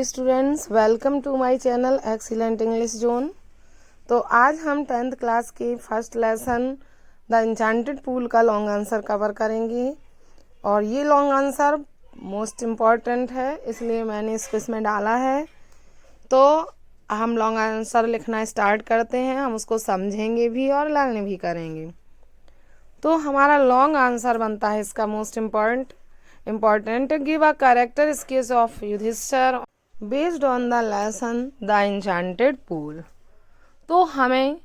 Students, welcome to my channel excellent English zone. तो आज हम 10th क्लास के first lesson the enchanted pool का लॉन्ग आंसर कवर करेंगे और ये लॉन्ग आंसर मोस्ट इम्पॉर्टेंट है, इसलिए मैंने इसको इसमें डाला है। तो हम लॉन्ग आंसर लिखना स्टार्ट करते हैं, हम उसको समझेंगे भी और लर्न भी करेंगे। तो हमारा लॉन्ग आंसर बनता है इसका most important give a character sketch of Yudhishthir based on the lesson the enchanted pool. तो हमें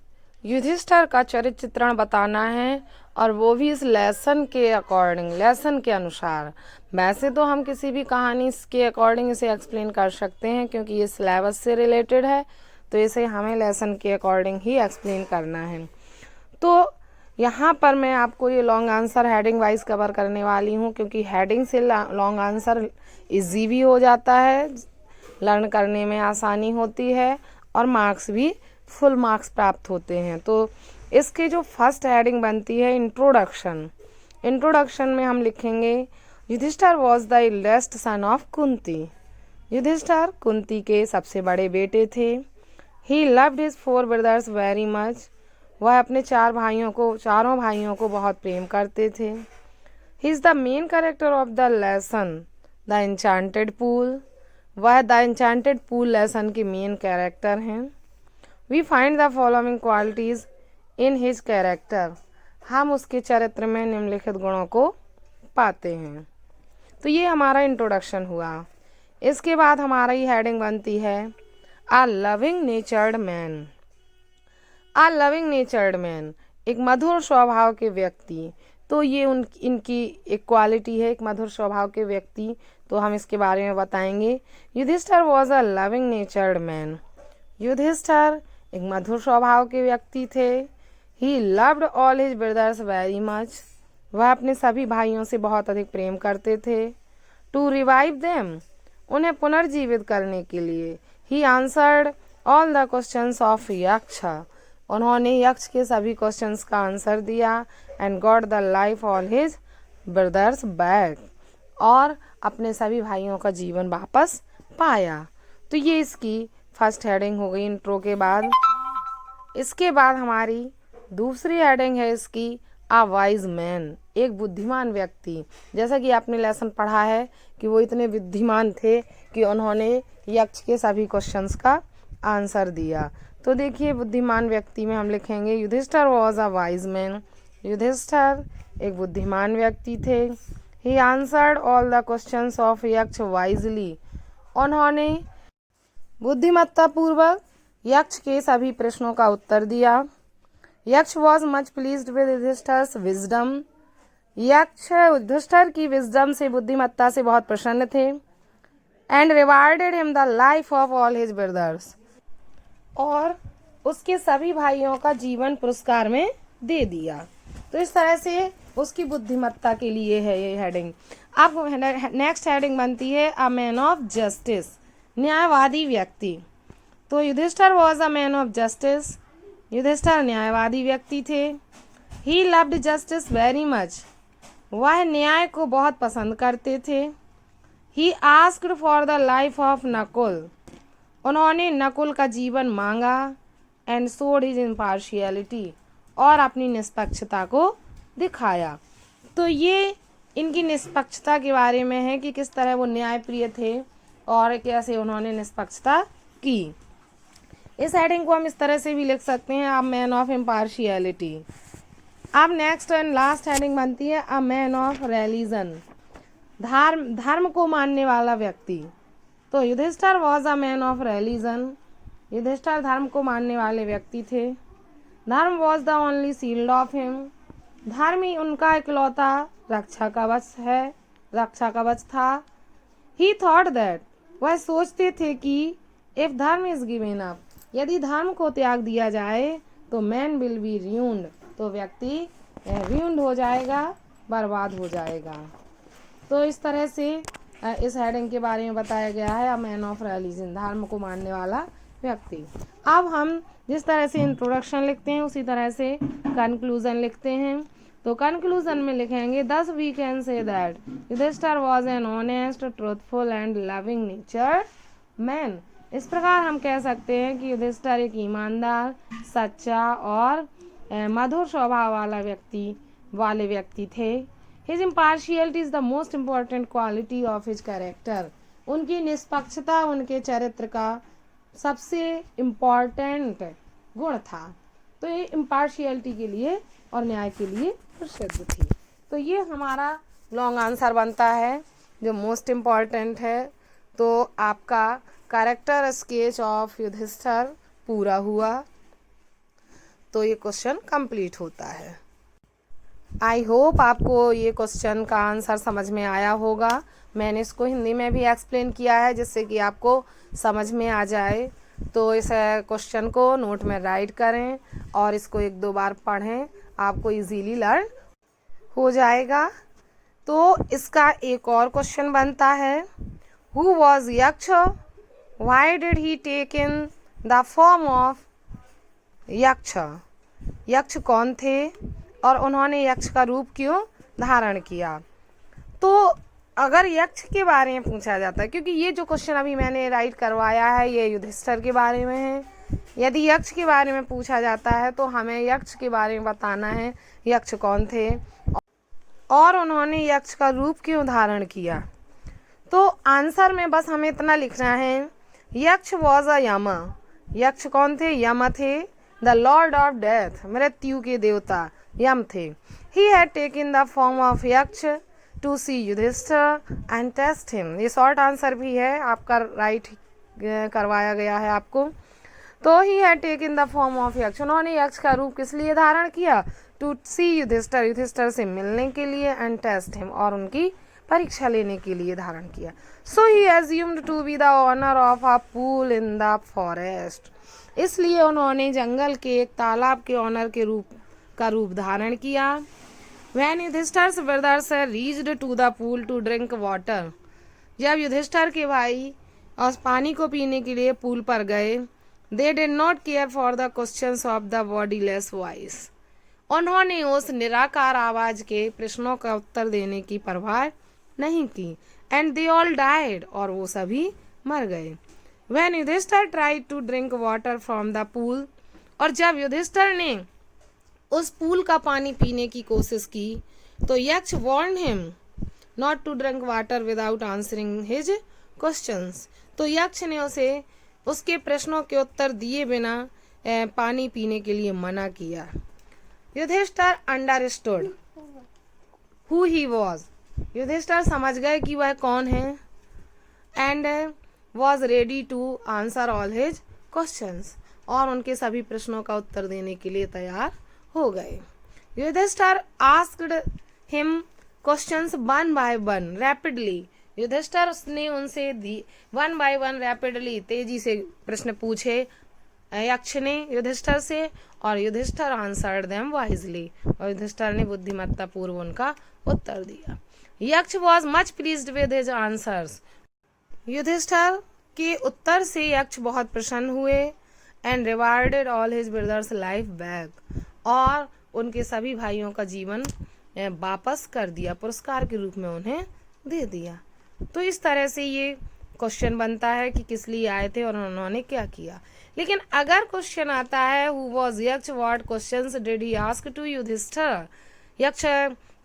युधिष्ठिर का चरित्र चित्रण बताना है और वो भी इस लेसन के अकॉर्डिंग, लेसन के अनुसार। वैसे तो हम किसी भी कहानी के अकॉर्डिंग इसे एक्सप्लेन कर सकते हैं क्योंकि ये सिलेबस से रिलेटेड है, तो इसे हमें लेसन के अकॉर्डिंग ही एक्सप्लेन करना है। तो यहाँ पर मैं आपको ये long answer heading wise cover करने वाली हूँ क्योंकि हेडिंग से लॉन्ग आंसर इजी भी हो जाता है, लर्न करने में आसानी होती है और मार्क्स भी फुल मार्क्स प्राप्त होते हैं। तो इसकी जो फर्स्ट हेडिंग बनती है इंट्रोडक्शन में हम लिखेंगे Yudhishthir was the eldest son of Kunti. Yudhishthir Kunti के सबसे बड़े बेटे थे। He loved his 4 brothers very much. वह अपने चारों भाइयों को बहुत प्रेम करते थे। He is the main character of the lesson the enchanted pool. वह द एन्चेंटेड पूल लेसन के मेन कैरेक्टर हैं। We find the following qualities in his character. हम उसके चरित्र में निम्नलिखित गुणों को पाते हैं। तो ये हमारा इंट्रोडक्शन हुआ। इसके बाद हमारी हेडिंग बनती है अ लविंग नेचर्ड मैन। अ लविंग नेचर्ड मैन, एक मधुर स्वभाव के व्यक्ति। तो ये इनकी एक क्वालिटी है, एक मधुर स्वभाव के व्यक्ति। तो हम इसके बारे में बताएंगे। Yudhishthir was a loving natured man. Yudhishthir एक मधुर स्वभाव के व्यक्ति थे। He loved all his brothers very much. वह अपने सभी भाइयों से बहुत अधिक प्रेम करते थे। टू रिवाइव देम, उन्हें पुनर्जीवित करने के लिए। ही answered all the questions of Yaksha. उन्होंने यक्ष के सभी क्वेश्चंस का आंसर दिया। And got the life all his brothers back, और अपने सभी भाइयों का जीवन वापस पाया। तो ये इसकी फर्स्ट हेडिंग हो गई इंट्रो के बाद। इसके बाद हमारी दूसरी हेडिंग है इसकी अ वाइज मैन, एक बुद्धिमान व्यक्ति। जैसा कि आपने लेसन पढ़ा है कि वो इतने बुद्धिमान थे कि उन्होंने यक्ष के सभी क्वेश्चंस का आंसर दिया। तो देखिए बुद्धिमान व्यक्ति में हम लिखेंगे Yudhishthir was a wise man. Yudhishthir एक बुद्धिमान व्यक्ति थे। He answered all the questions of Yaksha wisely. उन्होंने बुद्धिमत्ता पूर्वक यक्ष के सभी प्रश्नों का उत्तर दिया। Yaksha was much pleased with Yudhishthir's wisdom. Yaksha Yudhishthir की विजडम से, बुद्धिमत्ता से बहुत प्रसन्न थे। And rewarded him the life of all his brothers, और उसके सभी भाइयों का जीवन पुरस्कार में दे दिया। तो इस तरह से उसकी बुद्धिमत्ता के लिए है ये हेडिंग। अब नेक्स्ट हेडिंग बनती है अ मैन ऑफ जस्टिस, न्यायवादी व्यक्ति। तो Yudhishthir was a man of justice. Yudhishthir न्यायवादी व्यक्ति थे। He loved justice very much. वह न्याय को बहुत पसंद करते थे। He asked for the life of Nakul. उन्होंने नकुल का जीवन मांगा। एंड शोड हिज इम्पार्शियलिटी, और अपनी निष्पक्षता को दिखाया। तो ये इनकी निष्पक्षता के बारे में है कि किस तरह वो न्यायप्रिय थे और कैसे उन्होंने निष्पक्षता की। इस हेडिंग को हम इस तरह से भी लिख सकते हैं, अ मैन ऑफ इम्पार्शियलिटी। अब नेक्स्ट एंड लास्ट हेडिंग बनती है अ मैन ऑफ रिलीजन, धर्म को मानने वाला व्यक्ति। तो Yudhishthir was a man of religion. Yudhishthir धर्म को मानने वाले व्यक्ति थे। Dharma was the only shield of him. धर्म ही उनका इकलौता रक्षा कवच था। ही थॉट दैट, वह सोचते थे कि इफ धर्म इज गिवन अप, यदि धर्म को त्याग दिया जाए तो मैन विल बी ruined, तो व्यक्ति ruined हो जाएगा, बर्बाद हो जाएगा। तो इस तरह से इस हेडिंग के बारे में बताया गया है अ मैन ऑफ रिलीजन, धर्म को मानने वाला व्यक्ति। अब हम जिस तरह से इंट्रोडक्शन लिखते हैं उसी तरह से कंक्लूजन लिखते हैं। तो कंक्लूजन में लिखेंगे thus we can say that Yudhishthir was an honest, truthful and loving nature man. इस प्रकार हम कह सकते हैं कि युधिष्ठिर एक ईमानदार, सच्चा और मधुर स्वभाव वाले व्यक्ति थे। His impartiality is the most important quality of his character. उनकी निष्पक्षता उनके चरित्र का सबसे इम्पॉर्टेंट गुण था। तो ये इम्पार्शियलिटी के लिए और न्याय के लिए प्रसिद्ध थी। तो ये हमारा लॉन्ग आंसर बनता है जो मोस्ट इम्पॉर्टेंट है। तो आपका कैरेक्टर स्केच ऑफ युधिष्ठिर पूरा हुआ। तो ये क्वेश्चन कंप्लीट होता है। आई होप आपको ये क्वेश्चन का आंसर समझ में आया होगा। मैंने इसको हिंदी में भी एक्सप्लेन किया है जिससे कि आपको समझ में आ जाए। तो इस क्वेश्चन को नोट में राइट करें और इसको 1-2 बार पढ़ें, आपको इजीली लर्न हो जाएगा। तो इसका एक और क्वेश्चन बनता है, who was Yaksha, why did he take in the form of Yaksha. Yaksha कौन थे और उन्होंने यक्ष का रूप क्यों धारण किया। तो अगर यक्ष के बारे में पूछा जाता है, क्योंकि ये जो क्वेश्चन अभी मैंने राइट करवाया है ये युधिष्ठिर के बारे में है, यदि यक्ष के बारे में पूछा जाता है तो हमें यक्ष के बारे में बताना है, यक्ष कौन थे और उन्होंने यक्ष का रूप क्यों धारण किया। तो आंसर में बस हमें इतना लिखना है, यक्ष वॉज अ यम। यक्ष कौन थे, यम थे। द लॉर्ड ऑफ डेथ, मृत्यु के देवता यम थे। He had taken the form of Yaksha to see Yudhishthir and test him. ये शॉर्ट आंसर भी है, आपका राइट करवाया गया है आपको। तो he had taken the form of Yaksha, उन्होंने यक्ष का रूप किस लिए धारण किया, टू सी युधिष्ठिर, युधिष्ठिर से मिलने के लिए, एंड टेस्ट हिम, और उनकी परीक्षा लेने के लिए धारण किया। So he assumed to be the owner of a pool in the forest. इसलिए उन्होंने जंगल के एक तालाब के ऑनर के रूप धारण किया। When युधिष्ठिर's brothers reached to the pool to drink water, जब युधिष्ठिर के भाई उस पानी को पीने के लिए पूल पर गए, they did not care for the questions of the bodiless voice. उन्होंने उस निराकार आवाज के प्रश्नों का उत्तर देने की परवाह नहीं की। And they all died, और वो सभी मर गए। When Yudhishthir tried to drink water from the pool, और जब युधिष्ठिर ने उस पूल का पानी पीने की कोशिश की तो Yaksha warn him not to drink water without answering his questions. तो यक्ष ने उसे उसके प्रश्नों के उत्तर दिए बिना पानी पीने के लिए मना किया। Yudhishthir understood who he was, Yudhishthir समझ गए कि वह कौन है, and was ready to answer all his questions, और उनके सभी प्रश्नों का उत्तर देने के लिए तैयार हो गए। Yudhishthir asked him questions one by one rapidly. Yudhishthir ने उनसे 1 by 1 रैपिडली, तेजी से प्रश्न पूछे यक्ष ने युधिष्ठिर से, और युधिष्ठिर आंसर्ड देम वाइजली, और युधिष्ठिर ने बुद्धिमत्ता पूर्व उनका उत्तर दिया। Yaksha was much pleased with his answers. Yudhishthir के उत्तर से यक्ष बहुत प्रसन्न हुए, and rewarded all his brothers life back, और उनके सभी भाइयों का जीवन वापस कर दिया, पुरस्कार के रूप में उन्हें दे दिया। तो इस तरह से ये क्वेश्चन बनता है कि किस लिए आए थे और उन्होंने क्या किया। लेकिन अगर क्वेश्चन आता है who was Yaksha, what questions did he ask to Yudhishthir, Yaksha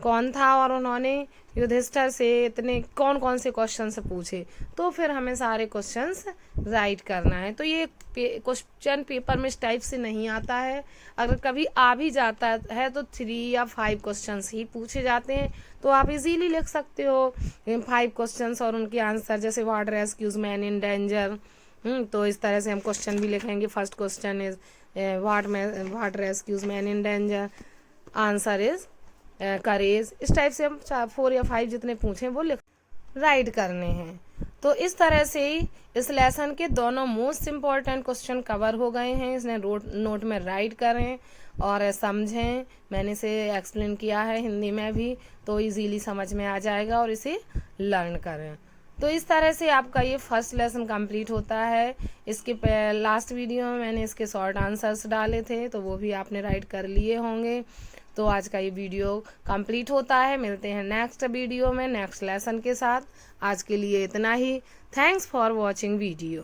कौन था और उन्होंने युधिष्ठिर से इतने कौन कौन से क्वेश्चंस पूछे, तो फिर हमें सारे क्वेश्चंस राइट करना है। तो ये क्वेश्चन पेपर में इस टाइप से नहीं आता है, अगर कभी आ भी जाता है तो 3 या 5 क्वेश्चंस ही पूछे जाते हैं, तो आप इजीली लिख सकते हो 5 क्वेश्चंस और उनके आंसर, जैसे what rescues man in danger. तो इस तरह से हम क्वेश्चन भी लिखेंगे। First question is what rescues man in danger, answer is करेज। इस टाइप से हम 4 या 5 जितने पूछे वो राइट करने हैं। तो इस तरह से इस लेसन के दोनों मोस्ट इम्पॉर्टेंट क्वेश्चन कवर हो गए हैं। इसने नोट में राइट करें और समझें। मैंने इसे एक्सप्लेन किया है हिंदी में भी, तो इजीली समझ में आ जाएगा, और इसे लर्न करें। तो इस तरह से आपका ये फर्स्ट लेसन कंप्लीट होता है। इसके लास्ट वीडियो में मैंने इसके शॉर्ट आंसर्स डाले थे, तो वो भी आपने राइट कर लिए होंगे। तो आज का ये वीडियो कंप्लीट होता है। मिलते हैं नेक्स्ट वीडियो में नेक्स्ट लेसन के साथ। आज के लिए इतना ही। Thanks for watching video.